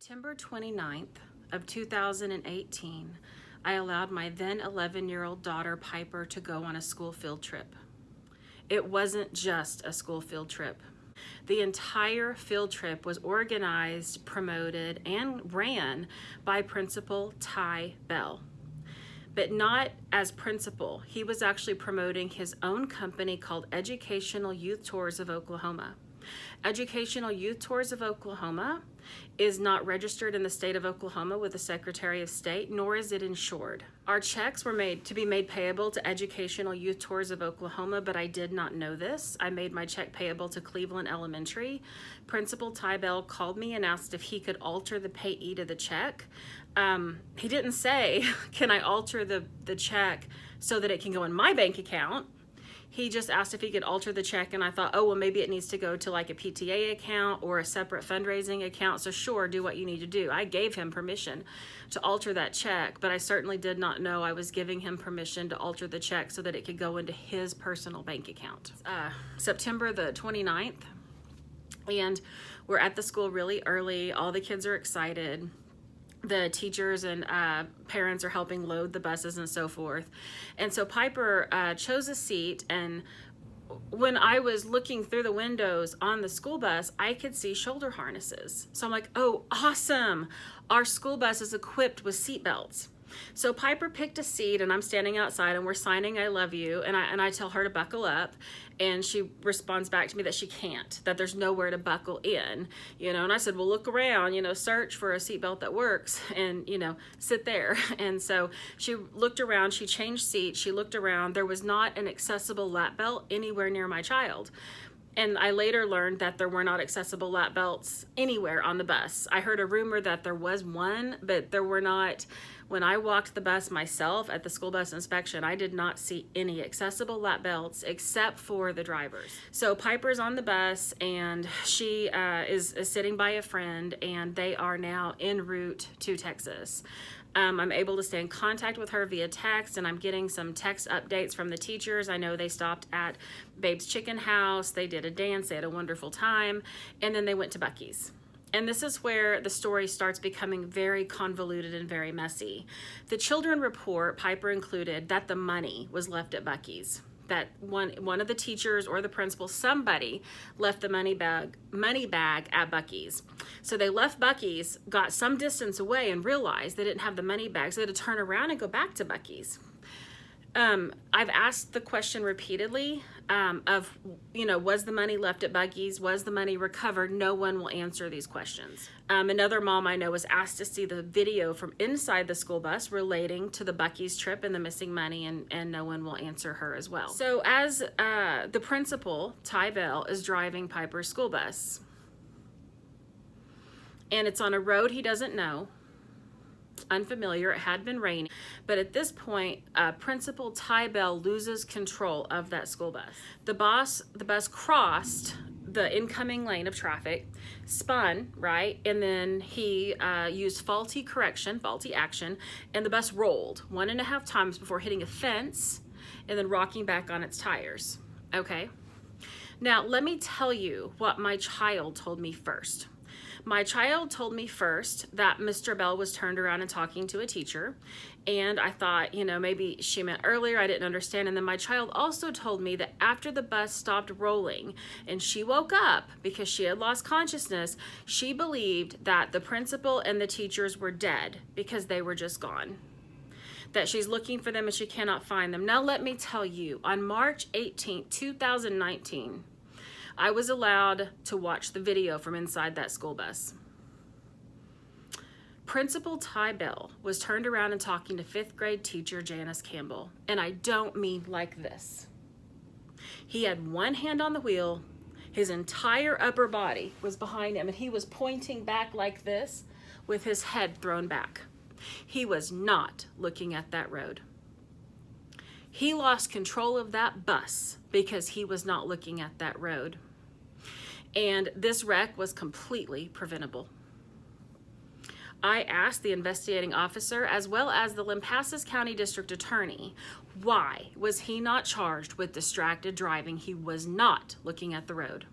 September 29th of 2018, I allowed my then 11-year-old daughter Piper to go on a school field trip. It wasn't just a school field trip. The entire field trip was organized, promoted, and ran by Principal Ty Bell. But not as principal. He was actually promoting his own company called Educational Youth Tours of Oklahoma. Educational Youth Tours of Oklahoma is not registered in the state of Oklahoma with the Secretary of State, nor is it insured. Our checks were made to be made payable to Educational Youth Tours of Oklahoma, but I did not know this. I made my check payable to Cleveland Elementary. Principal Ty Bell called me and asked if he could alter the payee to the check. He didn't say, can I alter the check so that it can go in my bank account? He just asked if he could alter the check, and I thought, oh, well, maybe it needs to go to like a PTA account or a separate fundraising account. So sure, do what you need to do. I gave him permission to alter that check, but I certainly did not know I was giving him permission to alter the check so that it could go into his personal bank account. September the 29th, and we're at the school really early. All the kids are excited. The teachers and parents are helping load the buses and so forth. And so Piper chose a seat, and when I was looking through the windows on the school bus, I could see shoulder harnesses. So I'm like, oh, awesome. Our school bus is equipped with seat belts. So Piper picked a seat, and I'm standing outside, and we're signing I love you, and I tell her to buckle up, and she responds back to me that she can't, that there's nowhere to buckle in, and I said, well, look around, search for a seatbelt that works, and sit there. And so she looked around, she changed seats, she looked around. There was not an accessible lap belt anywhere near my child. And I later learned that there were not accessible lap belts anywhere on the bus. I heard a rumor that there was one, but there were not. When I walked the bus myself at the school bus inspection, I did not see any accessible lap belts except for the drivers. So Piper's on the bus, and she is sitting by a friend, and they are now en route to Texas. I'm able to stay in contact with her via text, and I'm getting some text updates from the teachers. I know they stopped at Babe's Chicken House, they did a dance, they had a wonderful time, and then they went to Buc-ee's. And this is where the story starts becoming very convoluted and very messy. The children report, Piper included, that the money was left at Buc-ee's. That one of the teachers or the principal, somebody left the money bag at Buc-ee's. So they left Buc-ee's, got some distance away, and realized they didn't have the money bag, so they had to turn around and go back to Buc-ee's. I've asked the question repeatedly of, was the money left at Buc-ee's? Was the money recovered? No one will answer these questions. Another mom I know was asked to see the video from inside the school bus relating to the Buc-ee's trip and the missing money, and no one will answer her as well. So as the principal, Ty Bell, is driving Piper's school bus, and it's on a road he doesn't know, unfamiliar, it had been raining, but at this point, Principal Ty Bell loses control of that school bus. The bus crossed the incoming lane of traffic, spun, right, and then he used faulty action, and the bus rolled 1.5 times before hitting a fence and then rocking back on its tires, okay? Now, let me tell you what my child told me first. My child told me first that Mr. Bell was turned around and talking to a teacher, and I thought, maybe she meant earlier, I didn't understand. And then my child also told me that after the bus stopped rolling and she woke up because she had lost consciousness, she believed that the principal and the teachers were dead because they were just gone. That she's looking for them and she cannot find them. Now let me tell you, on March 18, 2019, I was allowed to watch the video from inside that school bus. Principal Ty Bell was turned around and talking to 5th grade teacher Janice Campbell, and I don't mean like this. He had one hand on the wheel, his entire upper body was behind him, and he was pointing back like this with his head thrown back. He was not looking at that road. He lost control of that bus because he was not looking at that road. And this wreck was completely preventable. I asked the investigating officer as well as the Lampasas County District Attorney, why was he not charged with distracted driving? He was not looking at the road.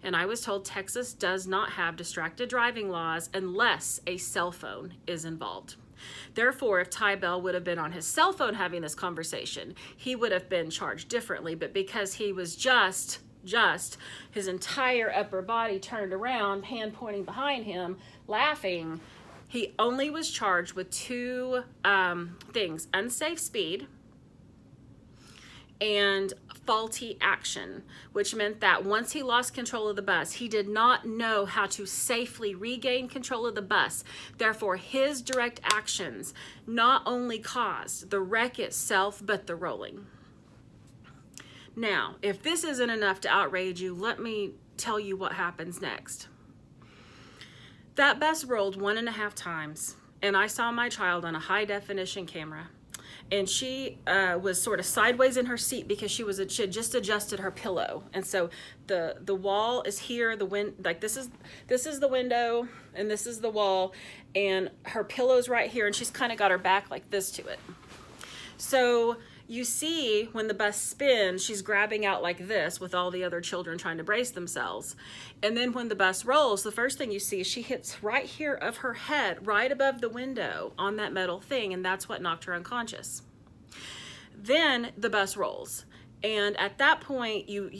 And I was told Texas does not have distracted driving laws unless a cell phone is involved. Therefore, if Tybell would have been on his cell phone having this conversation, he would have been charged differently. But because he was just his entire upper body turned around, hand pointing behind him, laughing, he only was charged with two things: unsafe speed and faulty action, which meant that once he lost control of the bus, he did not know how to safely regain control of the bus. Therefore, his direct actions not only caused the wreck itself, but the rolling. Now, if this isn't enough to outrage you, let me tell you what happens next. That bus rolled 1.5 times, and I saw my child on a high-definition camera. And she was sort of sideways in her seat because she had just adjusted her pillow, and so the wall is here. This is the window, and this is the wall, and her pillow's right here, and she's kind of got her back like this to it. So you see, when the bus spins, she's grabbing out like this with all the other children trying to brace themselves. And then when the bus rolls, the first thing you see is she hits right here of her head, right above the window on that metal thing, and that's what knocked her unconscious. Then the bus rolls. And at that point, you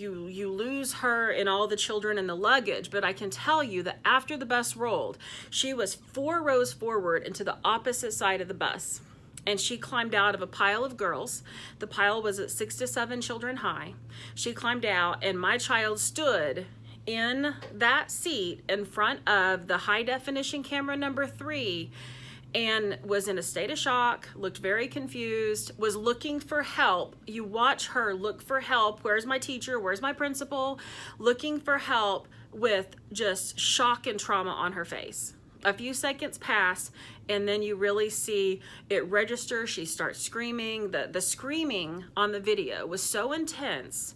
lose her and all the children and the luggage. But I can tell you that after the bus rolled, she was 4 rows forward into the opposite side of the bus. And she climbed out of a pile of girls. The pile was at 6 to 7 children high. She climbed out, and my child stood in that seat in front of the high-definition camera number 3 and was in a state of shock, looked very confused, was looking for help. You watch her look for help. Where's my teacher? Where's my principal? Looking for help with just shock and trauma on her face. A few seconds pass, and then you really see it register. She starts screaming. The screaming on the video was so intense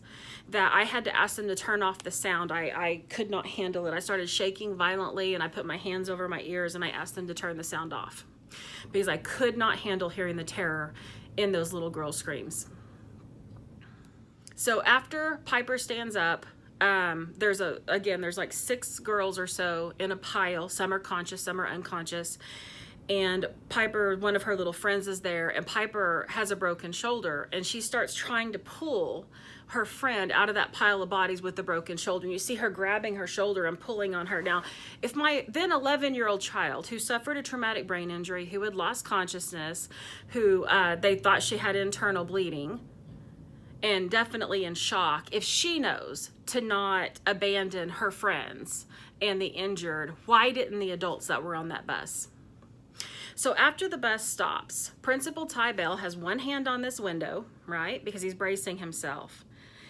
that I had to ask them to turn off the sound. I could not handle it. I started shaking violently, and I put my hands over my ears, and I asked them to turn the sound off because I could not handle hearing the terror in those little girls' screams. So after Piper stands up, there's like 6 girls or so in a pile. Some are conscious, some are unconscious. And Piper, one of her little friends, is there, and Piper has a broken shoulder, and she starts trying to pull her friend out of that pile of bodies with the broken shoulder. And you see her grabbing her shoulder and pulling on her. Now, if my then 11-year-old child, who suffered a traumatic brain injury, who had lost consciousness, who they thought she had internal bleeding, and definitely in shock, if she knows to not abandon her friends and the injured, why didn't the adults that were on that bus? So after the bus stops, Principal Tybell has one hand on this window, right? Because he's bracing himself.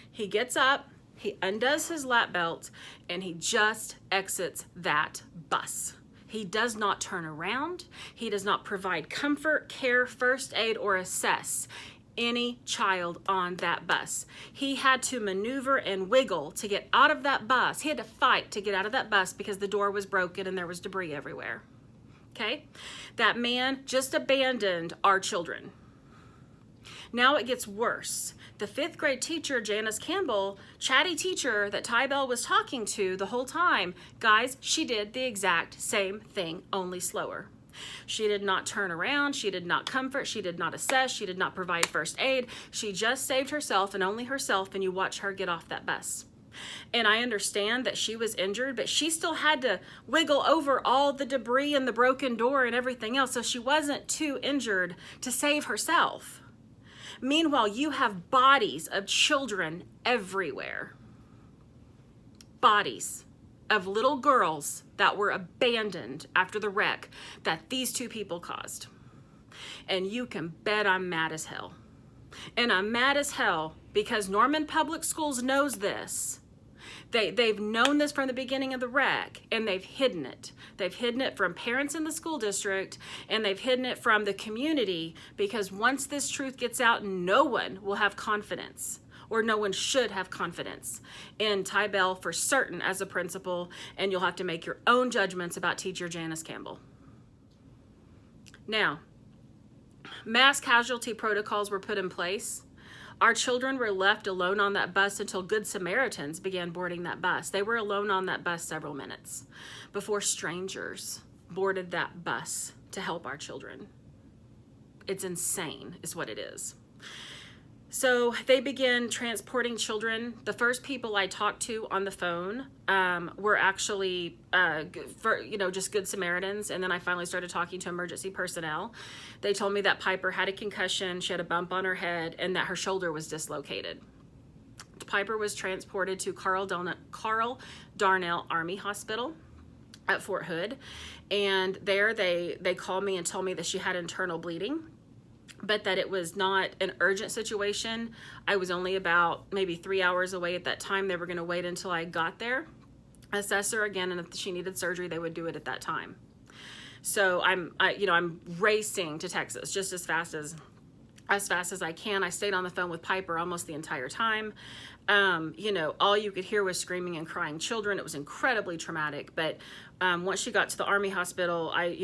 He gets up, he undoes his lap belt, and he just exits that bus. He does not turn around. He does not provide comfort, care, first aid, or assess any child on that bus. He had to maneuver and wiggle to get out of that bus. He had to fight to get out of that bus because the door was broken and there was debris everywhere. Okay? That man just abandoned our children. Now it gets worse. The 5th grade teacher, Janice Campbell, chatty teacher that Tybell was talking to the whole time, guys, she did the exact same thing, only slower. She did not turn around, she did not comfort, she did not assess, she did not provide first aid. She just saved herself and only herself, and you watch her get off that bus. And I understand that she was injured, but she still had to wiggle over all the debris and the broken door and everything else, so she wasn't too injured to save herself. Meanwhile, you have bodies of children everywhere. Bodies of little girls that were abandoned after the wreck that these 2 people caused. And you can bet I'm mad as hell. And I'm mad as hell because Norman Public Schools knows this. They've known this from the beginning of the wreck, and they've hidden it. They've hidden it from parents in the school district, and they've hidden it from the community, because once this truth gets out, no one will have confidence, or no one should have confidence in Tybell for certain as a principal, and you'll have to make your own judgments about teacher Janice Campbell. Now, mass casualty protocols were put in place Our children were left alone on that bus until Good Samaritans began boarding that bus. They were alone on that bus several minutes before strangers boarded that bus to help our children. It's insane, is what it is. So they began transporting children. The first people I talked to on the phone were actually, just Good Samaritans. And then I finally started talking to emergency personnel. They told me that Piper had a concussion, she had a bump on her head, and that her shoulder was dislocated. Piper was transported to Carl Darnell Army Hospital at Fort Hood. And there they called me and told me that she had internal bleeding, but that it was not an urgent situation. I was only about maybe 3 hours away at that time. They were going to wait until I got there, assess her again, and if she needed surgery, they would do it at that time. So I'm racing to Texas just as fast as I can. I stayed on the phone with Piper almost the entire time. All you could hear was screaming and crying children. It was incredibly traumatic. But once she got to the Army hospital, I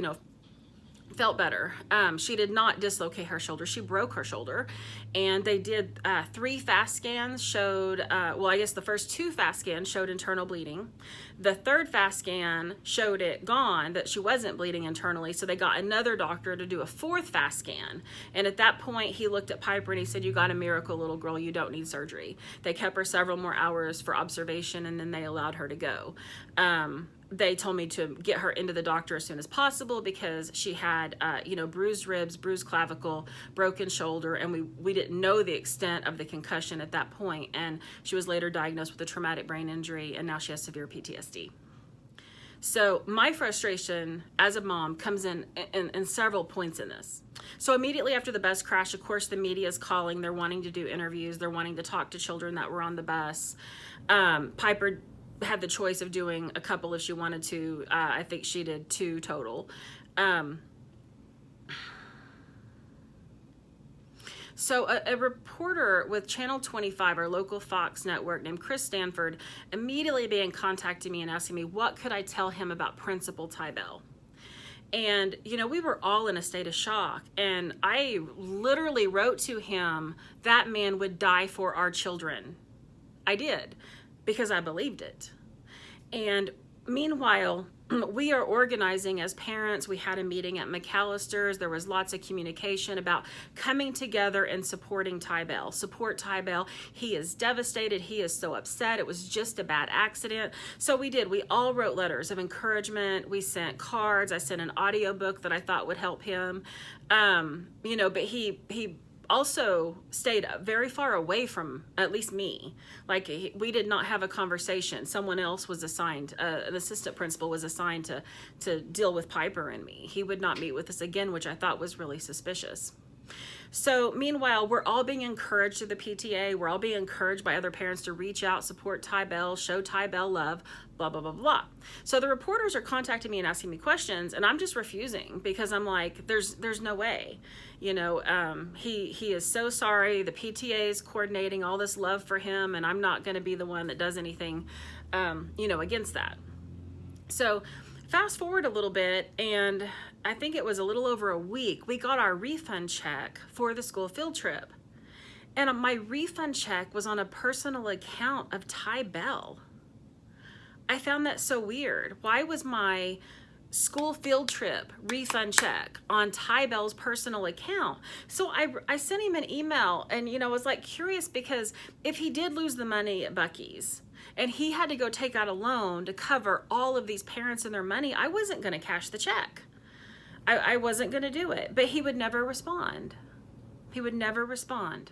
felt better. She did not dislocate her shoulder. She broke her shoulder. And they did 3 fast scans, showed, the first 2 fast scans showed internal bleeding. The 3rd fast scan showed it gone, that she wasn't bleeding internally. So they got another doctor to do a 4th fast scan. And at that point, he looked at Piper and he said, "You got a miracle, little girl. You don't need surgery." They kept her several more hours for observation, and then they allowed her to go. They told me to get her into the doctor as soon as possible because she had, bruised ribs, bruised clavicle, broken shoulder, and we didn't know the extent of the concussion at that point. And she was later diagnosed with a traumatic brain injury, and now she has severe PTSD. So my frustration as a mom comes in several points in this. So immediately after the bus crash, of course, the media is calling. They're wanting to do interviews. They're wanting to talk to children that were on the bus. Piper had the choice of doing a couple if she wanted to. I think she did 2 total. So a reporter with Channel 25, our local Fox network, named Chris Stanford, immediately began contacting me and asking me what could I tell him about Principal Tybell. And, we were all in a state of shock. And I literally wrote to him, that man would die for our children. I did, because I believed it. And meanwhile, we are organizing as parents. We had a meeting at McAllister's. There was lots of communication about coming together and supporting Tybell. Support Tybell. He is devastated. He is so upset. It was just a bad accident. So we did. We all wrote letters of encouragement. We sent cards. I sent an audiobook that I thought would help him. But he also stayed very far away from at least me. Like, we did not have a conversation. Someone else was assigned, an assistant principal was assigned to deal with Piper and me. He would not meet with us again, which I thought was really suspicious. So meanwhile, we're all being encouraged through the PTA. We're all being encouraged by other parents to reach out, support Tybell, show Tybell love, blah, blah, blah, blah. So the reporters are contacting me and asking me questions, and I'm just refusing because I'm like, there's no way. He is so sorry. The PTA is coordinating all this love for him, and I'm not going to be the one that does anything, against that. So fast forward a little bit, and I think it was a little over a week, we got our refund check for the school field trip. And my refund check was on a personal account of Tybell. I found that so weird. Why was my school field trip refund check on Tybell's personal account? So I sent him an email and, was like curious because if he did lose the money at Buc-ee's, and he had to go take out a loan to cover all of these parents and their money, I wasn't going to cash the check. I wasn't going to do it. But he would never respond. He would never respond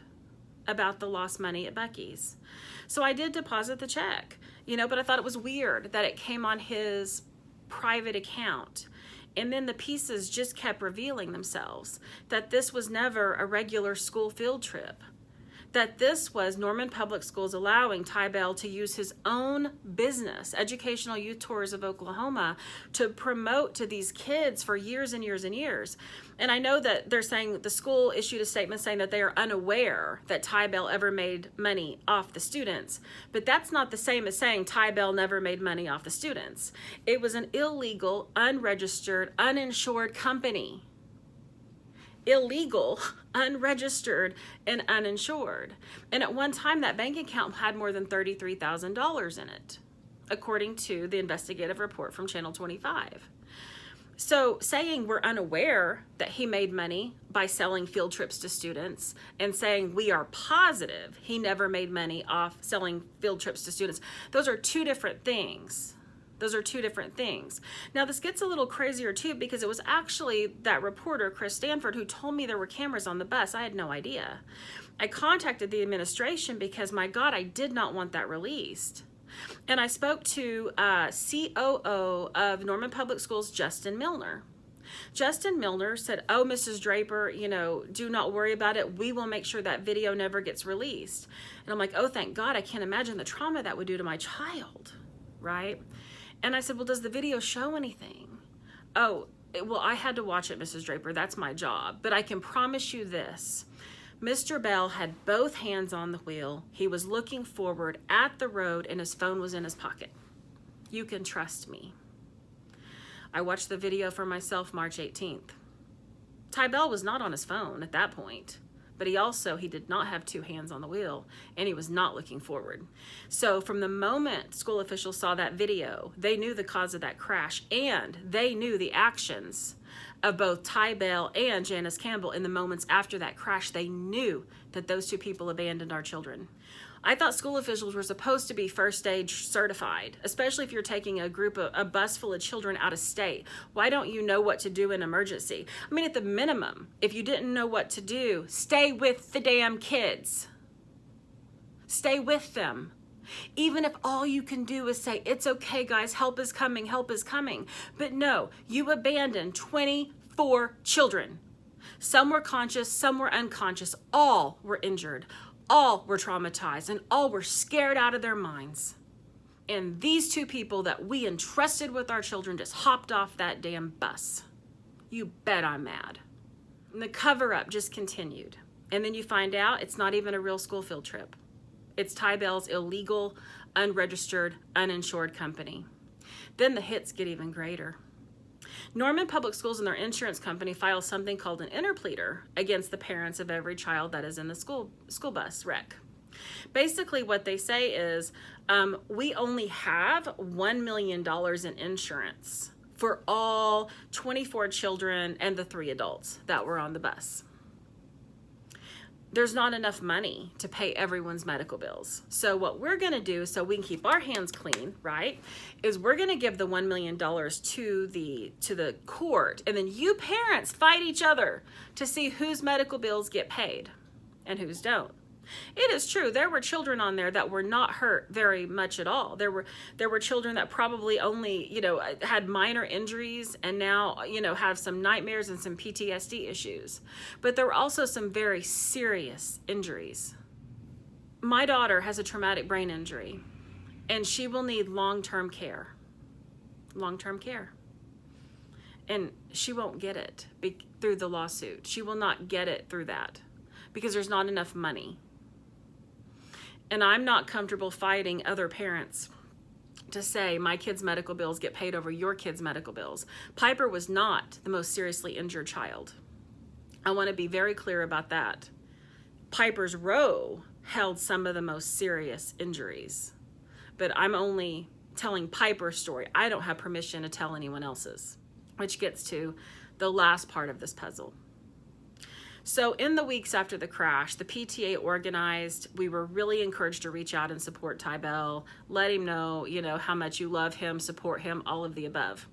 about the lost money at Buc-ee's. So I did deposit the check, but I thought it was weird that it came on his private account. And then the pieces just kept revealing themselves, that this was never a regular school field trip, that this was Norman Public Schools allowing Tybell to use his own business, Educational Youth Tours of Oklahoma, to promote to these kids for years and years and years. And I know that they're saying the school issued a statement saying that they are unaware that Tybell ever made money off the students. But that's not the same as saying Tybell never made money off the students. It was an illegal, unregistered, uninsured company. illegal, unregistered, and uninsured. And at one time, that bank account had more than $33,000 in it, according to the investigative report from Channel 25. So saying we're unaware that he made money by selling field trips to students and saying we are positive he never made money off selling field trips to students, those are two different things. Those are two different things. Now, this gets a little crazier too, because it was actually that reporter, Chris Stanford, who told me there were cameras on the bus. I had no idea. I contacted the administration because, my God, I did not want that released. And I spoke to COO of Norman Public Schools, Justin Milner. Justin Milner said, "Oh, Mrs. Draper, do not worry about it. We will make sure that video never gets released." And I'm like, oh, thank God. I can't imagine the trauma that would do to my child, right? And I said, well, does the video show anything? Oh, well, I had to watch it, Mrs. Draper. That's my job. But I can promise you this. Mr. Bell had both hands on the wheel. He was looking forward at the road, and his phone was in his pocket. You can trust me. I watched the video for myself March 18th. Ty Bell was not on his phone at that point, but he did not have two hands on the wheel, and he was not looking forward. So from the moment school officials saw that video, they knew the cause of that crash, and they knew the actions of both Ty Bell and Janice Campbell in the moments after that crash. They knew that those two people abandoned our children. I thought school officials were supposed to be first aid certified, especially if you're taking a bus full of children out of state. Why don't you know what to do in emergency? I mean, at the minimum, if you didn't know what to do, stay with the damn kids. Stay with them. Even if all you can do is say, it's okay, guys, help is coming, help is coming. But no, you abandoned 24 children. Some were conscious, some were unconscious. All were injured. All were traumatized, and all were scared out of their minds. And these two people that we entrusted with our children just hopped off that damn bus. You bet I'm mad. And the cover-up just continued. And then you find out it's not even a real school field trip. It's Ty Bell's illegal, unregistered, uninsured company. Then the hits get even greater. Norman Public Schools and their insurance company file something called an interpleader against the parents of every child that is in the school bus wreck. Basically what they say is, we only have $1 million in insurance for all 24 children and the 3 adults that were on the bus. There's not enough money to pay everyone's medical bills. So what we're gonna do, so we can keep our hands clean, right, is we're gonna give the $1 million to the court, and then you parents fight each other to see whose medical bills get paid and whose don't. It is true, there were children on there that were not hurt very much at all. There were children that probably only, had minor injuries and now, have some nightmares and some PTSD issues. But there were also some very serious injuries. My daughter has a traumatic brain injury, and she will need long-term care. Long-term care. And she won't get it through the lawsuit. She will not get it through that because there's not enough money. And I'm not comfortable fighting other parents to say my kid's medical bills get paid over your kid's medical bills. Piper was not the most seriously injured child. I want to be very clear about that. Piper's row held some of the most serious injuries. But I'm only telling Piper's story. I don't have permission to tell anyone else's, which gets to the last part of this puzzle. So in the weeks after the crash, the PTA organized. We were really encouraged to reach out and support Ty Bell, let him know, how much you love him, support him, all of the above.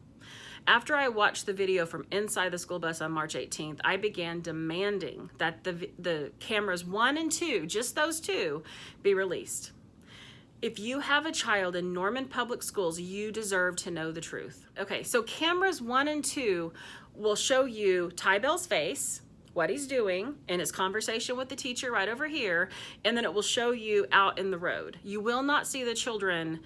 After I watched the video from inside the school bus on March 18th, I began demanding that the cameras 1 and 2, just those 2, be released. If you have a child in Norman Public Schools, you deserve to know the truth. Okay, so cameras 1 and 2 will show you Ty Bell's face, what he's doing, and his conversation with the teacher right over here, and then it will show you out in the road. You will not see the children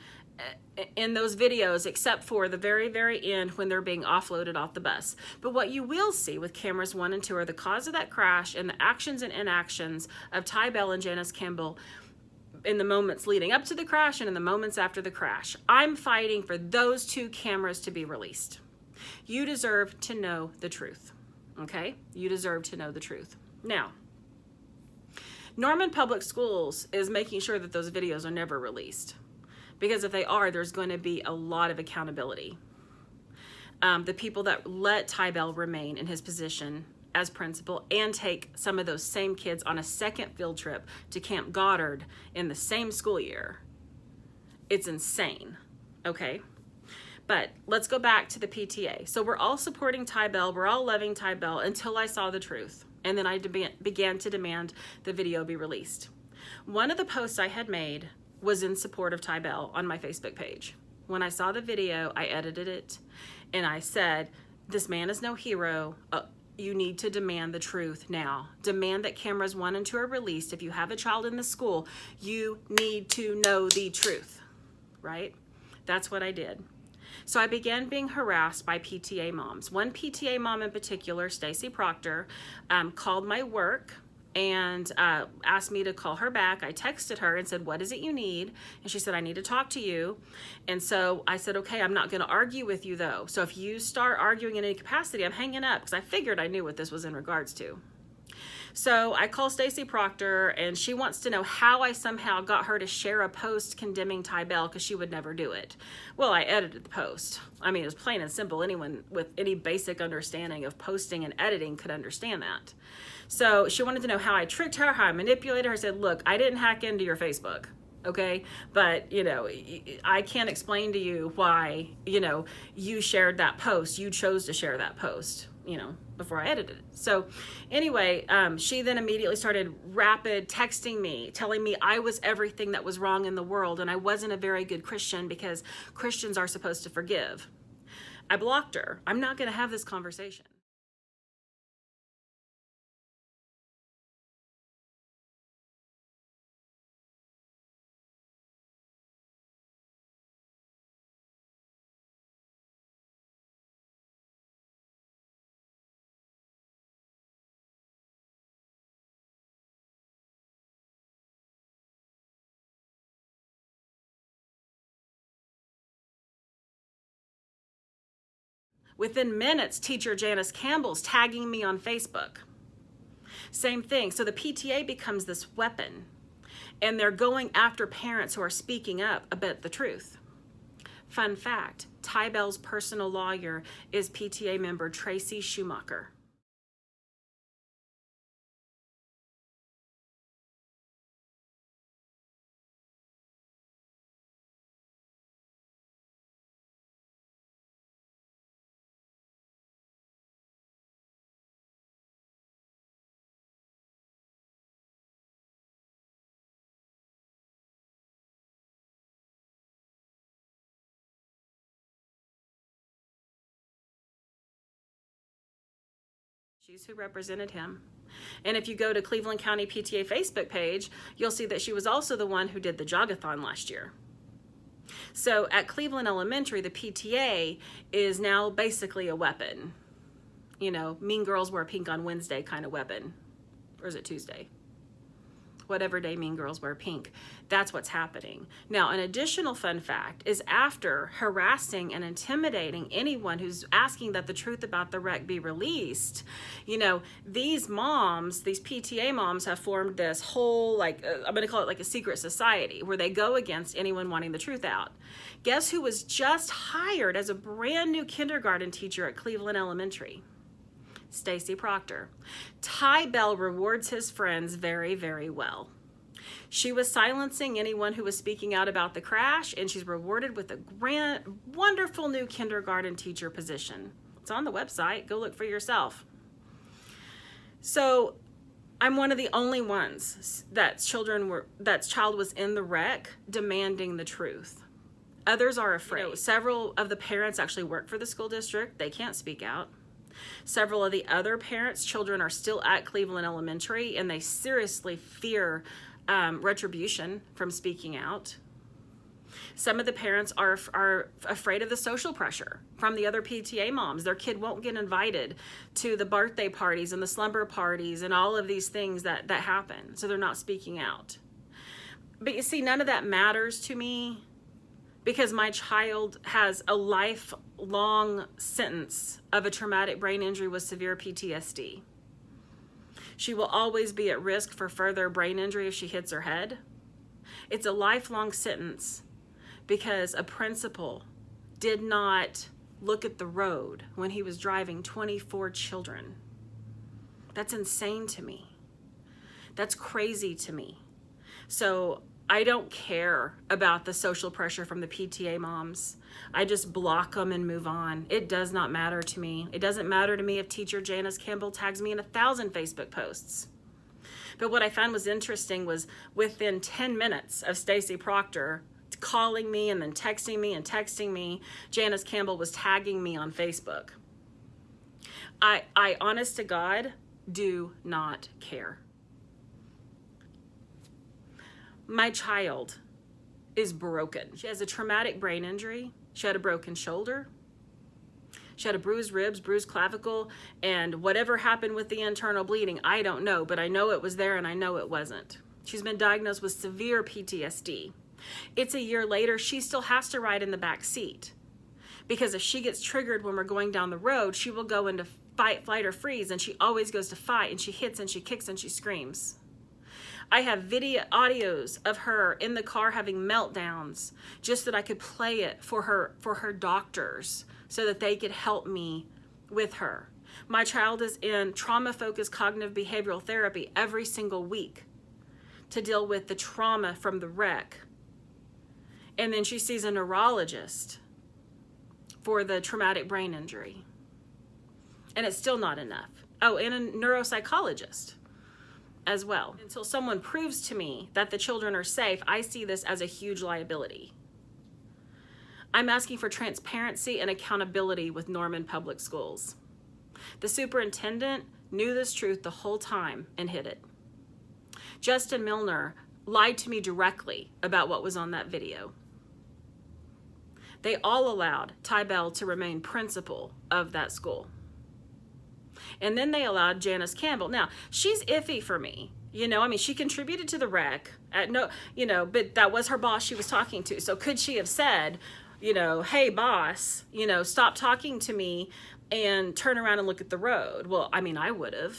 in those videos except for the very, very end when they're being offloaded off the bus. But what you will see with cameras 1 and 2 are the cause of that crash and the actions and inactions of Ty Bell and Janice Campbell in the moments leading up to the crash and in the moments after the crash. I'm fighting for those 2 cameras to be released. You deserve to know the truth. Okay? You deserve to know the truth. Now, Norman Public Schools is making sure that those videos are never released, because if they are, there's going to be a lot of accountability. The people that let Tybell remain in his position as principal and take some of those same kids on a second field trip to Camp Goddard in the same school year, it's insane. Okay? But let's go back to the PTA. So we're all supporting Tybell, we're all loving Tybell until I saw the truth. And then I began to demand the video be released. One of the posts I had made was in support of Tybell on my Facebook page. When I saw the video, I edited it and I said, this man is no hero. You need to demand the truth now. Demand that cameras 1 and 2 are released. If you have a child in the school, you need to know the truth, right? That's what I did. So I began being harassed by PTA moms. One PTA mom in particular, Stacy Proctor, called my work and asked me to call her back. I texted her and said, what is it you need? And she said, I need to talk to you. And so I said, okay, I'm not going to argue with you though. So if you start arguing in any capacity, I'm hanging up, because I figured I knew what this was in regards to. So I call Stacy Proctor and she wants to know how I somehow got her to share a post condemning Tybell, because she would never do it. Well, I edited the post. I mean, it was plain and simple. Anyone with any basic understanding of posting and editing could understand that. So she wanted to know how I tricked her, how I manipulated her. I said, look, I didn't hack into your Facebook. Okay, but I can't explain to you why, you shared that post. You chose to share that post, before I edited it. So anyway, she then immediately started rapid texting me, telling me I was everything that was wrong in the world and I wasn't a very good Christian because Christians are supposed to forgive. I blocked her. I'm not going to have this conversation. Within minutes, teacher Janice Campbell's tagging me on Facebook. Same thing. So the PTA becomes this weapon, and they're going after parents who are speaking up about the truth. Fun fact, Tybell's personal lawyer is PTA member Tracy Schumacher. She's who represented him. And if you go to Cleveland County PTA Facebook page, you'll see that she was also the one who did the jogathon last year. So at Cleveland Elementary, the PTA is now basically a weapon. Mean Girls Wear Pink on Wednesday kind of weapon. Or is it Tuesday? Whatever day Mean Girls Wear Pink. That's what's happening. Now, an additional fun fact is, after harassing and intimidating anyone who's asking that the truth about the wreck be released, these moms, these PTA moms, have formed this whole, I'm going to call it like a secret society, where they go against anyone wanting the truth out. Guess who was just hired as a brand new kindergarten teacher at Cleveland Elementary? Stacy Proctor. Tybell rewards his friends very, very well. She was silencing anyone who was speaking out about the crash, and she's rewarded with a wonderful new kindergarten teacher position. It's on the website. Go look for yourself. So I'm one of the only ones that child was in the wreck demanding the truth. Others are afraid. Several of the parents actually work for the school district. They can't speak out. Several of the other parents' children are still at Cleveland Elementary, and they seriously fear retribution from speaking out. Some of the parents are afraid of the social pressure from the other PTA moms. Their kid won't get invited to the birthday parties and the slumber parties and all of these things that happen, so they're not speaking out. But you see, none of that matters to me, because my child has a lifelong sentence of a traumatic brain injury with severe PTSD. She will always be at risk for further brain injury if she hits her head. It's a lifelong sentence because a principal did not look at the road when he was driving 24 children. That's insane to me. That's crazy to me. So I don't care about the social pressure from the PTA moms. I just block them and move on. It does not matter to me. It doesn't matter to me if teacher Janice Campbell tags me in 1,000 Facebook posts. But what I found was interesting was within 10 minutes of Stacy Proctor calling me and then texting me, Janice Campbell was tagging me on Facebook. I honest to God, do not care. My child is broken. She has a traumatic brain injury. She had a broken shoulder. She had a bruised ribs, bruised clavicle, and whatever happened with the internal bleeding, I don't know, but I know it was there and I know it wasn't. She's been diagnosed with severe PTSD. It's a year later, she still has to ride in the back seat because if she gets triggered when we're going down the road, she will go into fight, flight, or freeze, and she always goes to fight, and she hits and she kicks and she screams. I have audios of her in the car having meltdowns just that I could play it for her doctors so that they could help me with her. My child is in trauma-focused cognitive behavioral therapy every single week to deal with the trauma from the wreck. And then she sees a neurologist for the traumatic brain injury. And it's still not enough. Oh, and a neuropsychologist as well. Until someone proves to me that the children are safe, I see this as a huge liability. I'm asking for transparency and accountability with Norman Public Schools. The superintendent knew this truth the whole time and hid it. Justin Milner lied to me directly about what was on that video. They all allowed Ty Bell to remain principal of that school. And then they allowed Janice Campbell. Now, she's iffy for me. She contributed to the wreck. But that was her boss she was talking to. So could she have said, hey, boss, stop talking to me and turn around and look at the road? Well, I would have.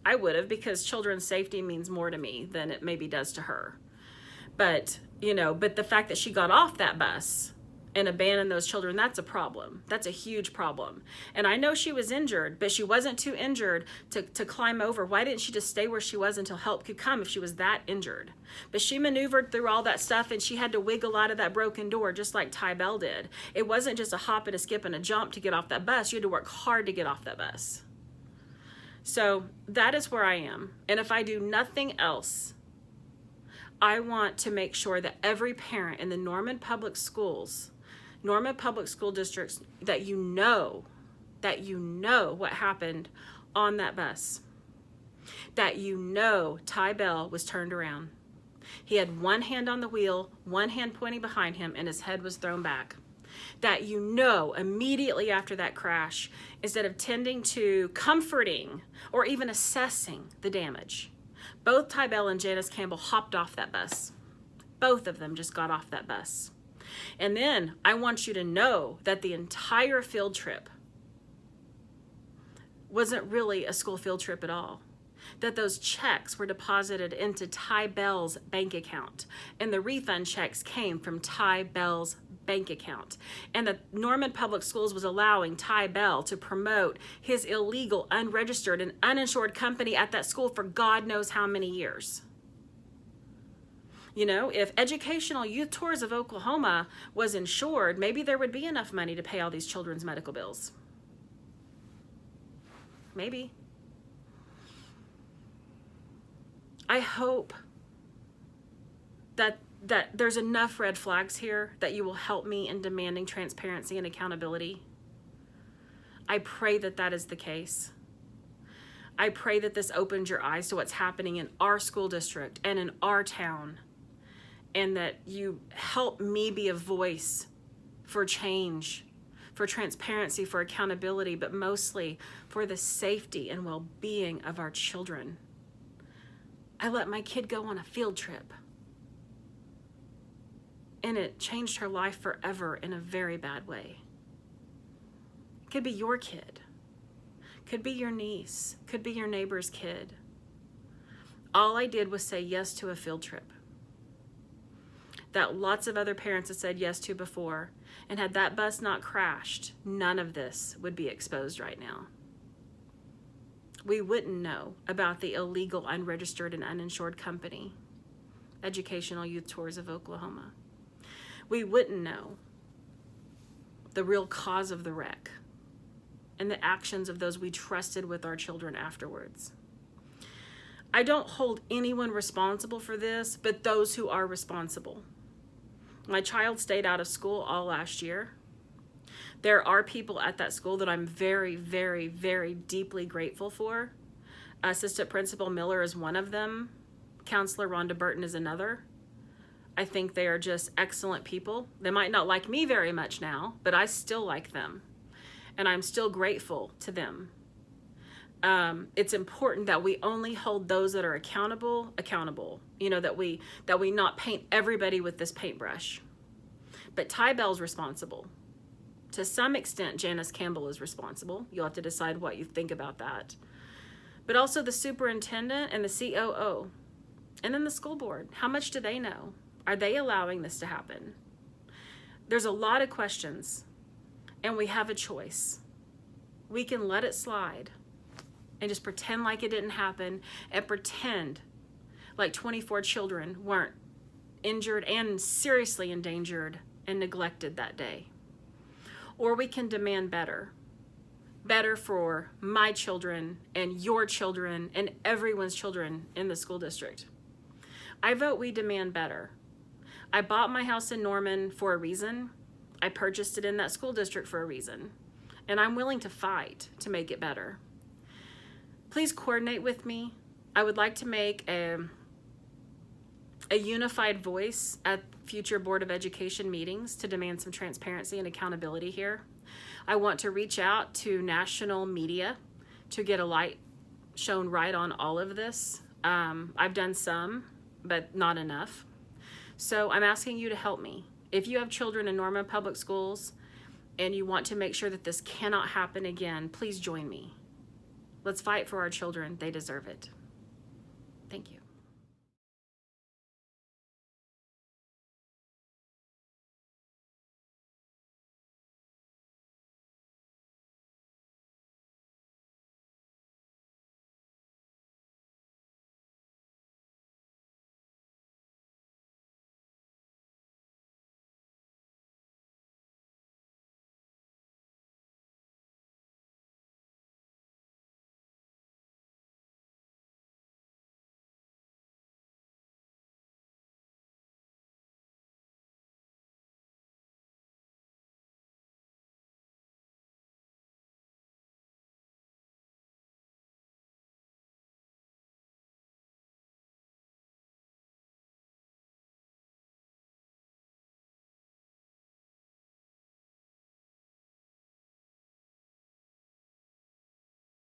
I would have, because children's safety means more to me than it maybe does to her. But the fact that she got off that bus and abandoned those children, that's a problem. That's a huge problem. And I know she was injured, but she wasn't too injured to climb over. Why didn't she just stay where she was until help could come if she was that injured? But she maneuvered through all that stuff, and she had to wiggle out of that broken door just like Ty Bell did. It wasn't just a hop and a skip and a jump to get off that bus. You had to work hard to get off that bus. So that is where I am. And if I do nothing else, I want to make sure that every parent in the Norman Public Schools, Norman Public School districts, that you know what happened on that bus. That Ty Bell was turned around. He had one hand on the wheel, one hand pointing behind him, and his head was thrown back. That immediately after that crash, instead of tending to comforting or even assessing the damage, both Ty Bell and Janice Campbell hopped off that bus. Both of them just got off that bus. And then I want you to know that the entire field trip wasn't really a school field trip at all. That those checks were deposited into Ty Bell's bank account, and the refund checks came from Ty Bell's bank account, and that Norman Public Schools was allowing Ty Bell to promote his illegal, unregistered, and uninsured company at that school for God knows how many years. If Educational Youth Tours of Oklahoma was insured, maybe there would be enough money to pay all these children's medical bills. Maybe. I hope that there's enough red flags here that you will help me in demanding transparency and accountability. I pray that that is the case. I pray that this opens your eyes to what's happening in our school district and in our town, and that you help me be a voice for change, for transparency, for accountability, but mostly for the safety and well-being of our children. I let my kid go on a field trip, and it changed her life forever in a very bad way. It could be your kid, could be your niece, could be your neighbor's kid. All I did was say yes to a field trip that lots of other parents had said yes to before, and had that bus not crashed, none of this would be exposed right now. We wouldn't know about the illegal, unregistered, and uninsured company, Educational Youth Tours of Oklahoma. We wouldn't know the real cause of the wreck and the actions of those we trusted with our children afterwards. I don't hold anyone responsible for this, but those who are responsible. My child stayed out of school all last year. There are people at that school that I'm very, very, very deeply grateful for. Assistant Principal Miller is one of them. Counselor Rhonda Burton is another. I think they are just excellent people. They might not like me very much now, but I still like them. And I'm still grateful to them. It's important that we only hold those that are accountable. You know, that we not paint everybody with this paintbrush. But Ty Bell's responsible. To some extent, Janice Campbell is responsible. You'll have to decide what you think about that. But also the superintendent and the COO. And then the school board. How much do they know? Are they allowing this to happen? There's a lot of questions. And we have a choice. We can let it slide and just pretend like it didn't happen, and pretend like 24 children weren't injured and seriously endangered and neglected that day. Or we can demand better for my children and your children and everyone's children in the school district. I vote we demand better. I bought my house in Norman for a reason. I purchased it in that school district for a reason. And I'm willing to fight to make it better. Please coordinate with me. I would like to make a unified voice at future Board of Education meetings to demand some transparency and accountability here. I want to reach out to national media to get a light shown right on all of this. I've done some, but not enough. So I'm asking you to help me. If you have children in Norman Public Schools and you want to make sure that this cannot happen again, please join me. Let's fight for our children. They deserve it. Thank you.